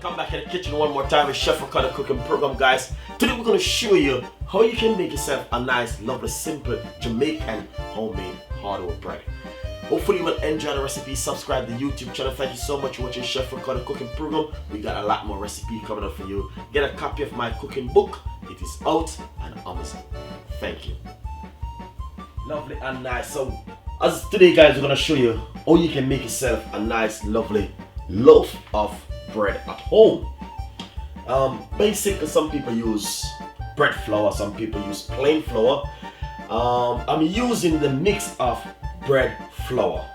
Welcome back in the kitchen one more time with Chef Ricardo cooking program, guys. Today we're going to show you how you can make yourself a nice, lovely, simple Jamaican homemade hardwood bread. Hopefully you will enjoy the recipe. Subscribe to the YouTube channel. Thank you so much for watching Chef Ricardo cooking program. We got a lot more recipe coming up for you. Get a copy of my cooking book. It is out on Amazon. Thank you. Lovely and nice. So as today, guys, we're going to show you how you can make yourself a nice, lovely loaf of bread at home. Basically, some people use bread flour, some people use plain flour. I'm using the mix of bread flour.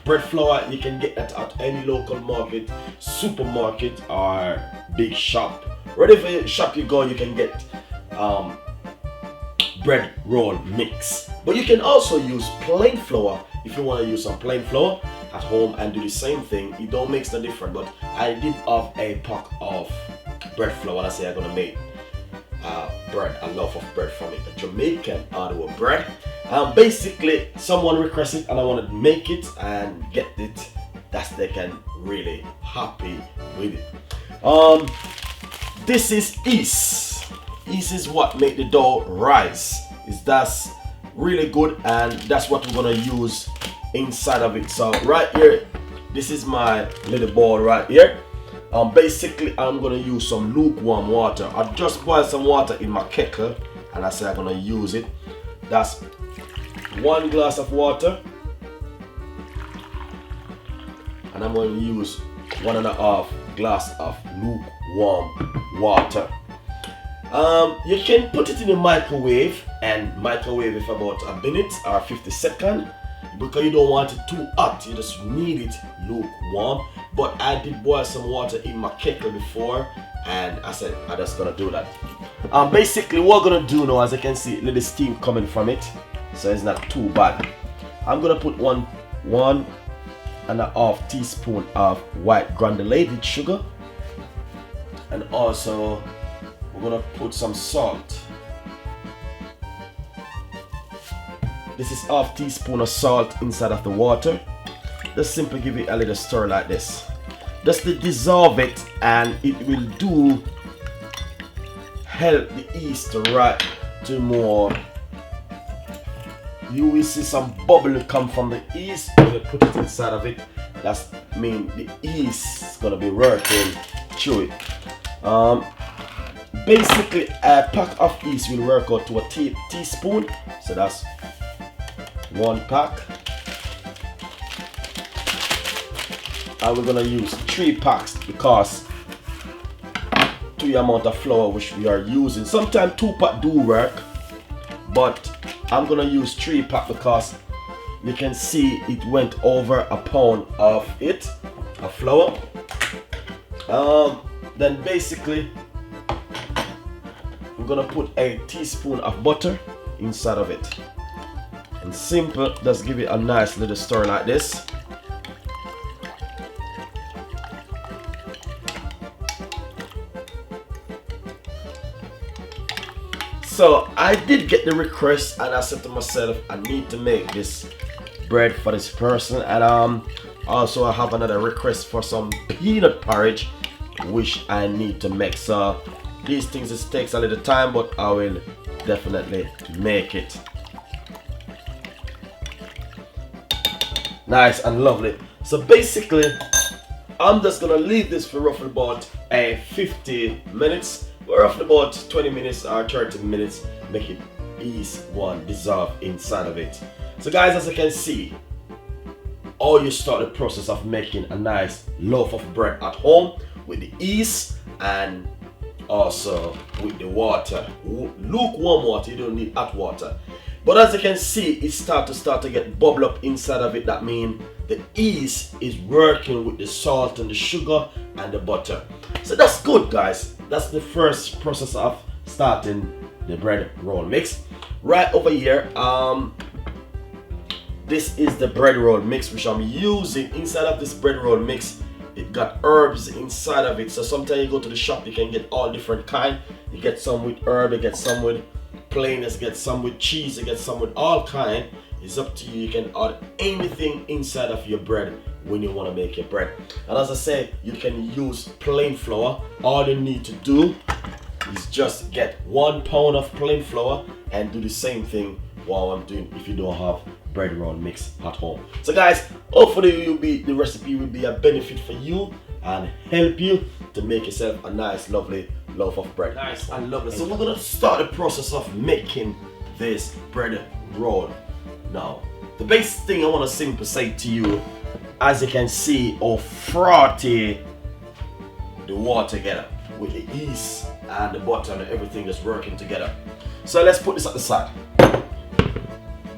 Bread flour, you can get that at any local market, supermarket, or big shop. Wherever shop you go, you can get bread roll mix. But you can also use plain flour if you want to use some plain flour at home and do the same thing. It don't make no difference. But I did have a pack of bread flour. I say I'm gonna make bread, a loaf of bread from it, a Jamaican hardwood bread. Basically, someone requested and I want to make it and get it. That's they can really happy with it. This is yeast. Yeast is what make the dough rise. That's really good, and that's what we're gonna use inside of it. So right here, this is my little bowl right here. Basically, I'm gonna use some lukewarm water. I just boiled some water in my kettle, and I say I'm gonna use it. That's 1 glass of water, and I'm going to use 1.5 glass of lukewarm water. You can put it in the microwave and microwave it for about a minute or 50 seconds because you don't want it too hot. You just need it lukewarm. But I did boil some water in my kettle before, and I said I'm just gonna do that. Basically, what we're gonna do now, as you can see, little steam coming from it, so it's not too bad. I'm gonna put 1.5 teaspoon of white granulated sugar, and also we're gonna put some salt. This is half teaspoon of salt inside of the water. Just simply give it a little stir like this, just to dissolve it, and it will do help the yeast to rise to more. You will see some bubble come from the yeast when you put it inside of it. That's mean the yeast is gonna be working through it. Basically, a pack of yeast will work out to a teaspoon, so that's 1 pack. And we're gonna use 3 packs because to the amount of flour which we are using. Sometimes 2 pack do work, but I'm gonna use 3 pack because you can see it went over a pound of flour. Then basically I'm gonna put a teaspoon of butter inside of it, and simple, just give it a nice little stir like this. So I did get the request, and I said to myself, I need to make this bread for this person. And also I have another request for some peanut porridge which I need to make. So these things, it takes a little time, but I will definitely make it. Nice and lovely. So basically, I'm just gonna leave this for roughly about 50 minutes. Or roughly about 20 minutes or 30 minutes, make it yeast one dissolve inside of it. So guys, as you can see, how you start the process of making a nice loaf of bread at home with the yeast and also with the water, lukewarm water. You don't need hot water. But as you can see, it start to get bubble up inside of it. That means the yeast is working with the salt and the sugar and the butter. So that's good, guys. That's the first process of starting the bread roll mix. Right over here, this is the bread roll mix which I'm using. Inside of this bread roll mix, it got herbs inside of it. So sometimes you go to the shop, you can get all different kind. You get some with herb, you get some with plain, you get some with cheese, you get some with all kind. It's up to you. You can add anything inside of your bread when you want to make your bread. And as I said, you can use plain flour. All you need to do is just get 1 pound of plain flour and do the same thing while I'm doing if you don't have bread roll mix at home. So guys, hopefully the recipe will be a benefit for you and help you to make yourself a nice lovely loaf of bread. Nice and lovely. So we're gonna start the process of making this bread roll. Now the basic thing I want to simply say to you, as you can see how frothy the water together with the yeast and the butter and everything that's working together. So let's put this at the side.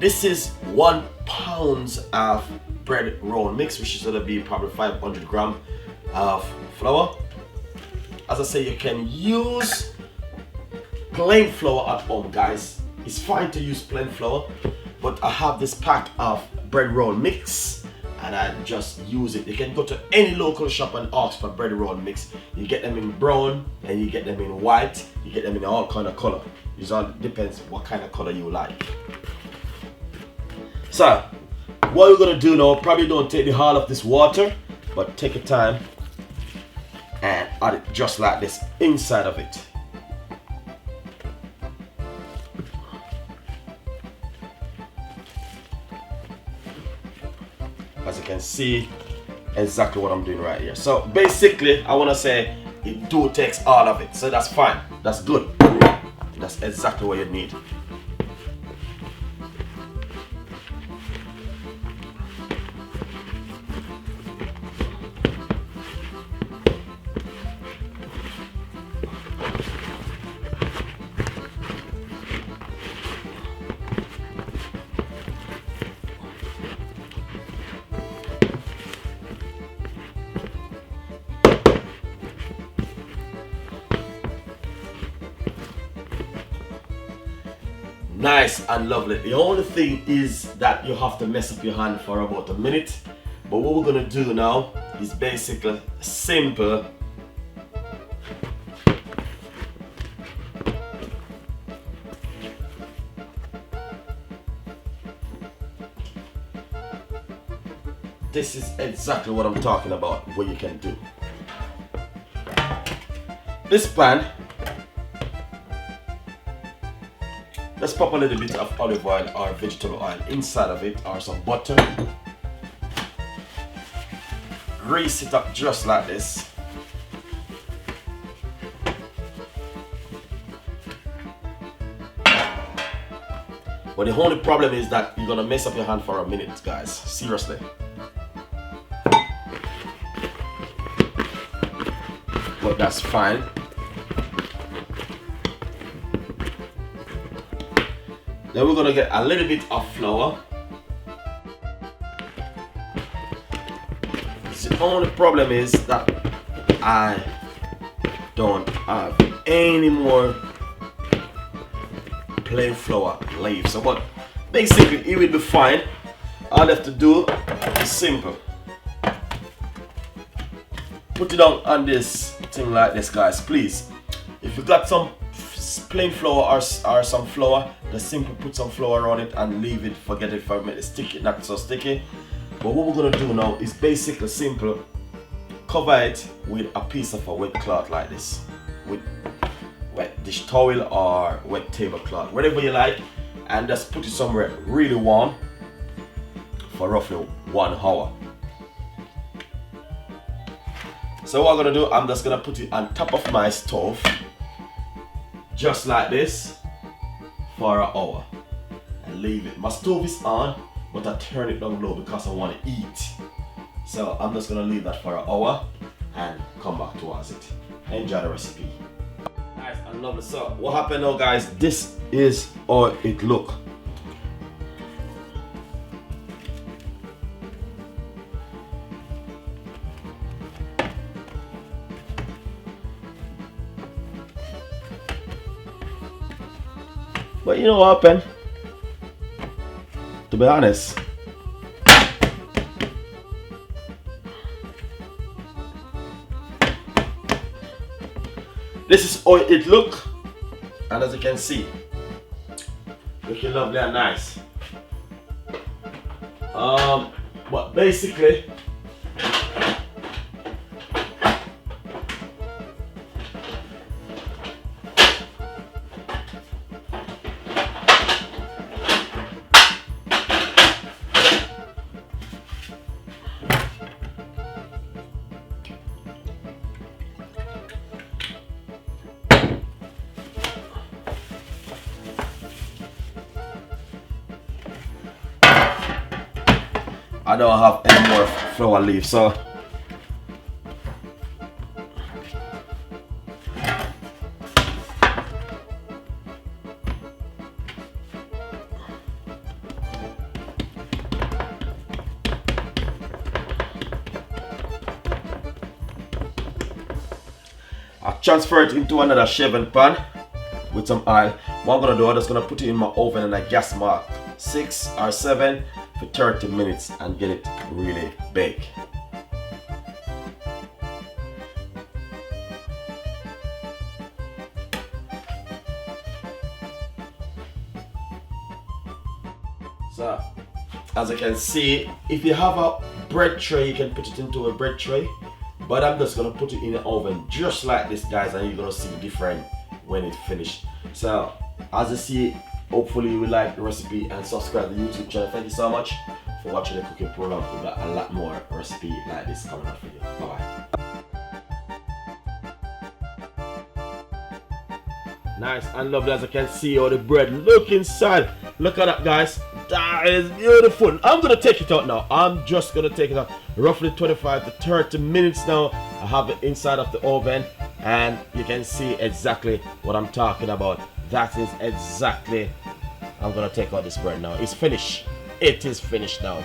This is 1 pound of bread roll mix, which is going to be probably 500 grams of flour. As I say, you can use plain flour at home, guys. It's fine to use plain flour, but I have this pack of bread roll mix and I just use it. You can go to any local shop and ask for bread roll mix. You get them in brown and you get them in white. You get them in all kind of color. It all depends what kind of color you like. So what we're gonna do now, probably don't take the whole of this water, but take your time and add it just like this inside of it. As you can see, exactly what I'm doing right here. So basically, I want to say it takes all of it. So that's fine. That's good. That's exactly what you need. Nice and lovely. The only thing is that you have to mess up your hand for about a minute. But what we're gonna do now is basically simple. This is exactly what I'm talking about, what you can do. This pan, let's pop a little bit of olive oil or vegetable oil inside of it, or some butter. Grease it up just like this. But the only problem is that you're gonna mess up your hand for a minute, guys. Seriously. But that's fine. Then we're gonna get a little bit of flour. The only problem is that I don't have any more plain flour left. So, but basically it will be fine. All you have to do is simple. Put it on this thing like this, guys. Please, if you got some plain flour or some flour, just simply put some flour on it and leave it. Forget it for a minute. Stick it, not so sticky. But what we're gonna do now is basically simple. Cover it with a piece of a wet cloth like this, with wet dish towel or wet tablecloth, whatever you like, and just put it somewhere really warm for roughly 1 hour. So what I'm gonna do, I'm just gonna put it on top of my stove, just like this, for an hour, and leave it. My stove is on, but I turn it down low because I want to eat. So I'm just gonna leave that for an hour and come back towards it. Enjoy the recipe. Nice and lovely. So what happened now, guys? This is how it look. But you know what happened? To be honest, this is how it look, and as you can see, looking lovely and nice. But basically, I don't have any more flour leaf, so I transfer it into another shaving pan with some oil. What I'm gonna do, I'm just gonna put it in my oven and a gas mark 6 or 7 for 30 minutes and get it really baked. So, as you can see, if you have a bread tray, you can put it into a bread tray. But I'm just gonna put it in the oven just like this, guys, and you're gonna see the difference when it's finished. So, as you see, hopefully you will like the recipe and subscribe to the YouTube channel. Thank you so much for watching the cooking program. We've got a lot more recipe like this coming up for you. Bye bye. Nice and lovely, as you can see how the bread look inside. Look at that, guys. That is beautiful. I'm gonna take it out now. I'm just gonna take it out. Roughly 25 to 30 minutes now. I have it inside of the oven, and you can see exactly what I'm talking about. That is exactly. I'm gonna take out this bread now. It's finished. It is finished now.